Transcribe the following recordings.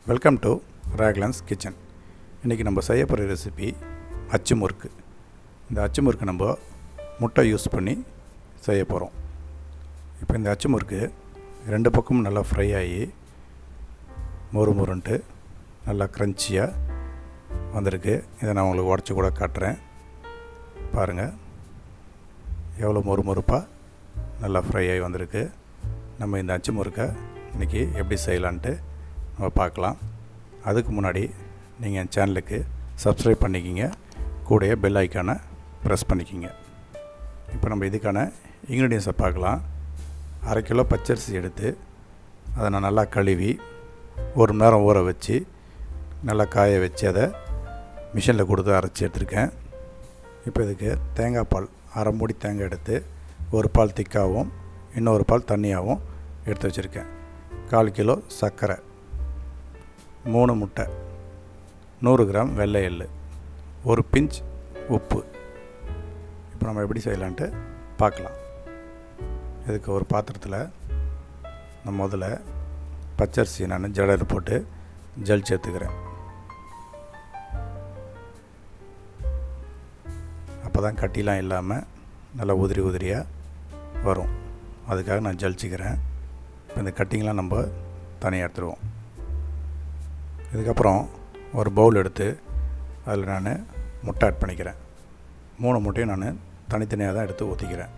Welcome to ராக்லான்ஸ் kitchen. இன்றைக்கி நம்ம செய்ய போகிற ரெசிபி அச்சு முறுக்கு. இந்த அச்சு முறுக்கு நம்ம முட்டை யூஸ் பண்ணி செய்ய போகிறோம். இப்போ இந்த அச்சு முறுக்கு ரெண்டு பக்கமும் நல்லா ஃப்ரை ஆகி மொறுன்ட்டு நல்லா க்ரன்ச்சியாக வந்திருக்கு. இதை நான் உங்களுக்கு உடச்சி கூட காட்டுறேன். பாருங்கள் எவ்வளோ மொறுப்பாக நல்லா ஃப்ரை ஆகி வந்திருக்கு. நம்ம இந்த அச்சு முறுக்கை இன்றைக்கி எப்படி செய்யலான்ட்டு நம்ம பார்க்கலாம். அதுக்கு முன்னாடி நீங்கள் என் சேனலுக்கு சப்ஸ்கிரைப் பண்ணிக்கிங்க, கூடயே பெல் ஐக்கானை ப்ரெஸ் பண்ணிக்கிங்க. இப்போ நம்ம இதுக்கான இன்க்ரீடியன்ஸை பார்க்கலாம். 1/2 கிலோ பச்சரிசி எடுத்து அதை நான் நல்லா கழுவி 1 மணி நேரம் ஊற வச்சு நல்லா காய வச்சு அதை மிஷினில் கொடுத்து அரைச்சி எடுத்துருக்கேன். இப்போ இதுக்கு தேங்காய் பால் 1/2 மூடி தேங்காய் எடுத்து ஒரு பால் திக்காகவும் இன்னொரு பால் தண்ணியாகவும் எடுத்து வச்சுருக்கேன். 1/4 கிலோ சர்க்கரை, 3 முட்டை, 100 கிராம் வெள்ளை எள்ளு, ஒரு பிஞ்ச் உப்பு. இப்போ நம்ம எப்படி செய்யலான்ட்டு பார்க்கலாம். இதுக்கு ஒரு பாத்திரத்தில் நான் முதல்ல பச்சரிசி நான் ஜடையில் போட்டு ஜல் சேர்த்துக்கிறேன். அப்போ தான் கட்டிலாம் இல்லாமல் நல்லா உதிரியாக வரும். அதுக்காக நான் ஜலிச்சிக்கிறேன். இப்போ இந்த கட்டிங்கெலாம் நம்ம தனியாக எடுத்துருவோம். இதுக்கப்புறம் ஒரு பவுல் எடுத்து அதில் நான் முட்டை ஆட் பண்ணிக்கிறேன். 3 முட்டையும் நான் தனித்தனியாக தான் எடுத்து ஊற்றிக்கிறேன்.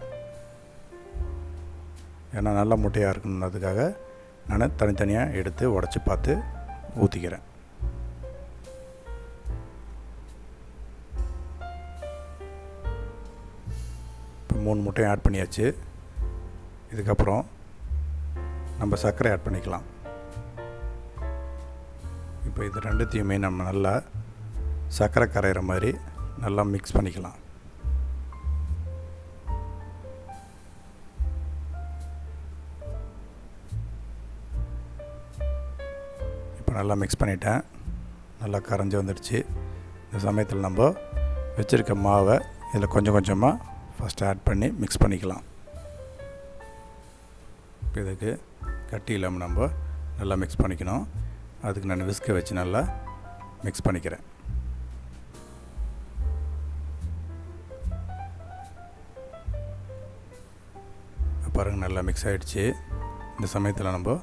ஏன்னா நல்ல முட்டையாக இருக்கணுன்றதுக்காக நான் தனித்தனியாக எடுத்து உடச்சி பார்த்து ஊற்றிக்கிறேன். இப்போ 3 முட்டையும் ஆட் பண்ணியாச்சு. இதுக்கப்புறம் நம்ம சர்க்கரை ஆட் பண்ணிக்கலாம். இப்போ இது ரெண்டுத்தையுமே நம்ம நல்லா சர்க்கரை கரையிற மாதிரி நல்லா மிக்ஸ் பண்ணிக்கலாம். இப்போ நல்லா மிக்ஸ் பண்ணிட்டேன். நல்லா கரைஞ்சி வந்துடுச்சு. இந்த சமயத்தில் நம்ம வச்சுருக்க மாவை இதில் கொஞ்சம் கொஞ்சமாக ஃபஸ்ட்டு ஆட் பண்ணி மிக்ஸ் பண்ணிக்கலாம். இப்போ இதுக்கு கட்டி இல்லாமல் நம்ம நல்லா மிக்ஸ் பண்ணிக்கணும். அதுக்கு நான் விஸ்கை வச்சு நல்லா மிக்ஸ் பண்ணிக்கிறேன். பாருங்கள் நல்லா மிக்ஸ் ஆகிடுச்சு. இந்த சமயத்தில் நம்ம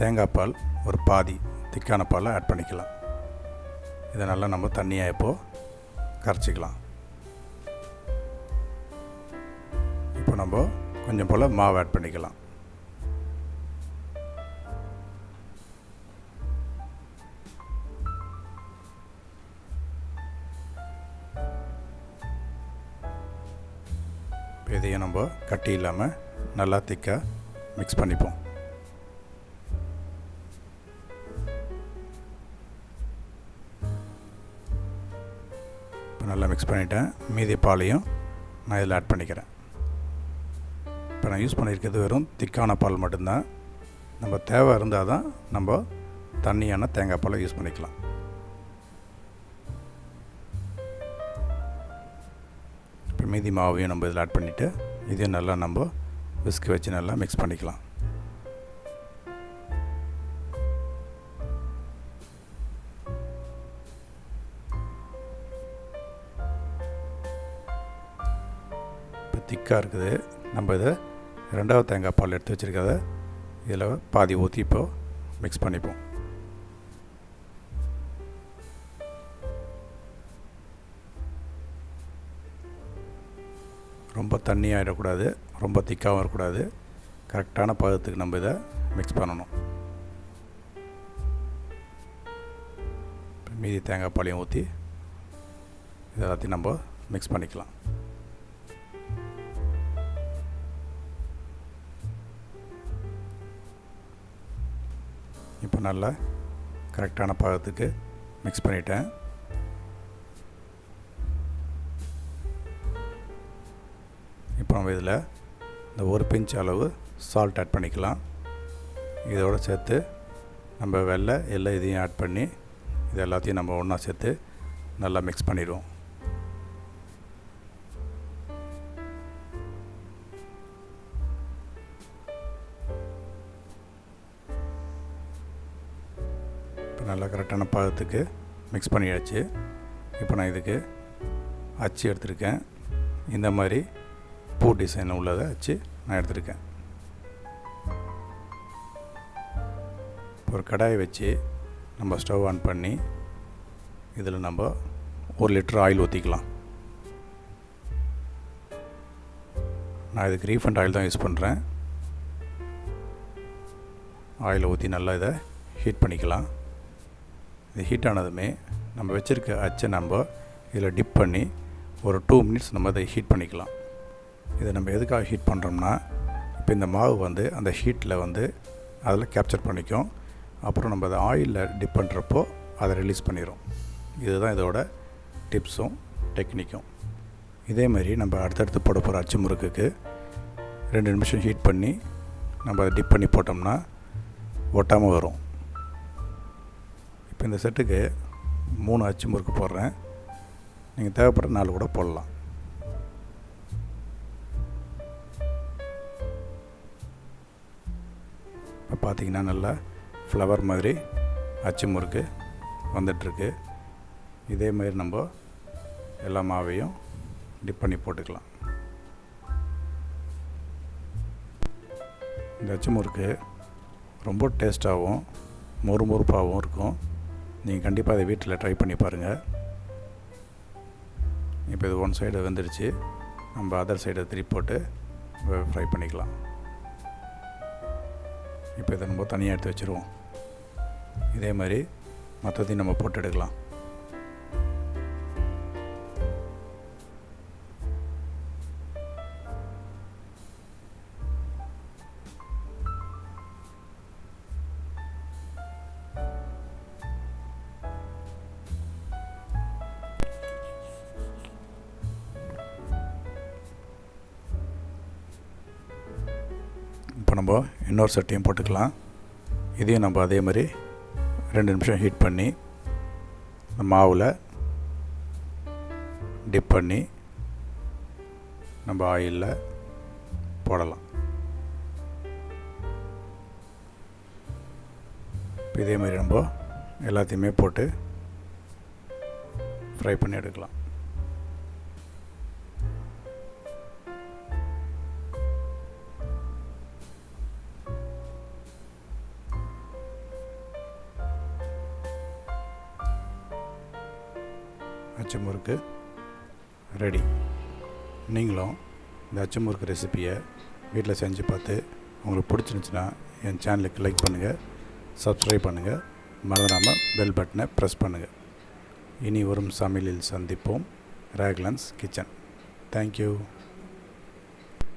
தேங்காய் பால் ஒரு பாதி திக்கான பாலை ஆட் பண்ணிக்கலாம். இதை நல்லா நம்ம தண்ணியாக இப்போது கரைச்சிக்கலாம். இப்போ நம்ம கொஞ்சம் போல் மாவு ஆட் பண்ணிக்கலாம். இதையும் நம்ம கட்டி இல்லாமல் நல்லா திக்காக மிக்ஸ் பண்ணிப்போம். இப்போ நல்லா மிக்ஸ் பண்ணிட்டேன். மீதி பாலையும் நான் இதில் ஆட் பண்ணிக்கிறேன். இப்போ நான் யூஸ் பண்ணியிருக்கிறது வெறும் திக்கான பால் மட்டும்தான். நம்ம தேவை இருந்தால் தான் நம்ம தண்ணியான தேங்காய் பாலை யூஸ் பண்ணிக்கலாம். இப்போ மீதி மாவையும் நம்ம இதில் ஆட் பண்ணிவிட்டு இதையும் நல்லா நம்ம விஸ்க் வச்சு நல்லா மிக்ஸ் பண்ணிக்கலாம். இப்போ திக்காக இருக்குது. நம்ம இதை 2வது தேங்காய் பால் எடுத்து வச்சுருக்கத இதில் பாதி ஊற்றி இப்போது மிக்ஸ் பண்ணிப்போம். ரொம்ப தண்ணியாக ஆகிடக்கூடாது, ரொம்ப திக்காகவும் இருக்கக்கூடாது. கரெக்டான பதத்துக்கு நம்ம இதை மிக்ஸ் பண்ணணும். மீதி தேங்காய் பாலையும் ஊற்றி இது எல்லாத்தையும் நம்ம மிக்ஸ் பண்ணிக்கலாம். இப்போ நல்லா கரெக்டான பதத்துக்கு மிக்ஸ் பண்ணிட்டேன். இப்போ நம்ம இதில் இந்த ஒரு பிஞ்ச் அளவு சால்ட் ஆட் பண்ணிக்கலாம். இதோடு சேர்த்து நம்ம வெள்ளை எல்லாம் இதையும் ஆட் பண்ணி இது எல்லாத்தையும் நம்ம ஒன்றா சேர்த்து நல்லா மிக்ஸ் பண்ணிடுவோம். நல்லா கரெக்டான பாகத்துக்கு மிக்ஸ் பண்ணியாச்சு. இப்போ நான் இதுக்கு அச்சு எடுத்திருக்கேன். இந்த மாதிரி பூ டிசைன் உள்ளதை அச்சு நான் எடுத்திருக்கேன். ஒரு கடாயை வச்சு நம்ம ஸ்டவ் ஆன் பண்ணி இதில் நம்ம 1 லிட்டர் ஆயில் ஊற்றிக்கலாம். நான் இதுக்கு ரீஃபண்ட் ஆயில் தான் யூஸ் பண்ணுறேன். ஆயில் ஊற்றி நல்லா இதை ஹீட் பண்ணிக்கலாம். இது ஹீட் ஆனதுமே நம்ம வச்சுருக்க அச்சை நம்ம இதில் டிப் பண்ணி ஒரு 2 மினிட்ஸ் நம்ம இதை ஹீட் பண்ணிக்கலாம். இதை நம்ம எதுக்காக ஹீட் பண்ணுறோம்னா, இப்போ இந்த மாவு வந்து அந்த ஹீட்டில் வந்து அதில் கேப்சர் பண்ணிக்கும். அப்புறம் நம்ம அதை ஆயிலில் டிப் பண்ணுறப்போ அதை ரிலீஸ் பண்ணிடும். இதுதான் இதோட டிப்ஸும் டெக்னிக்கும். இதேமாதிரி நம்ம அடுத்தடுத்து போட போகிற அச்சு முறுக்குக்கு 2 நிமிஷம் ஹீட் பண்ணி நம்ம அதை டிப் பண்ணி போட்டோம்னா ஒட்டாமல் வரும். இப்போ இந்த செட்டுக்கு 3 அச்சு முறுக்கு போடுறேன். நீங்கள் தேவைப்படுற 4 கூட போடலாம். இப்போ பார்த்திங்கன்னா நல்லா ஃப்ளவர் மாதிரி அச்சு முறுக்கு வந்துட்டுருக்கு. இதே மாதிரி நம்ம எல்லா மாவையும் டிப் பண்ணி போட்டுக்கலாம். இந்த அச்சு முறுக்கு ரொம்ப டேஸ்ட்டாகவும் மொறுமொறுப்பாகவும் இருக்கும். நீங்கள் கண்டிப்பாக அதை வீட்டில் ட்ரை பண்ணி பாருங்கள். இப்போ இது ஒன் சைடு வெந்துடுச்சு. நம்ம அதர் சைடை திருப்பி போட்டு ஃப்ரை பண்ணிக்கலாம். இப்போ இதை நம்ம தனியாக எடுத்து வச்சுருவோம். இதே மாதிரி மற்றதையும் நம்ம போட்டு எடுக்கலாம். இப்போ நம்ம இன்னொரு சட்டியும் போட்டுக்கலாம். இதையும் நம்ம அதே மாதிரி 2 நிமிஷம் ஹீட் பண்ணி இந்த மாவில் டிப் பண்ணி நம்ம ஆயிலில் போடலாம். இப்போ இதே மாதிரி நம்ம எல்லாத்தையுமே போட்டு ஃப்ரை பண்ணி எடுக்கலாம். அச்சு முறுக்கு ரெடி. நீங்களும் இந்த அச்சு முறுக்கு ரெசிப்பியை வீட்டில் செஞ்சு பார்த்து உங்களுக்கு பிடிச்சிருந்துச்சுன்னா என் சேனலுக்கு லைக் பண்ணுங்கள், சப்ஸ்கிரைப் பண்ணுங்கள், மறந்துடாமல் பெல் பட்டனை ப்ரெஸ் பண்ணுங்கள். இனி வரும் சமையலில் சந்திப்போம். ராக்லன்ஸ் கிச்சன். தேங்க்யூ.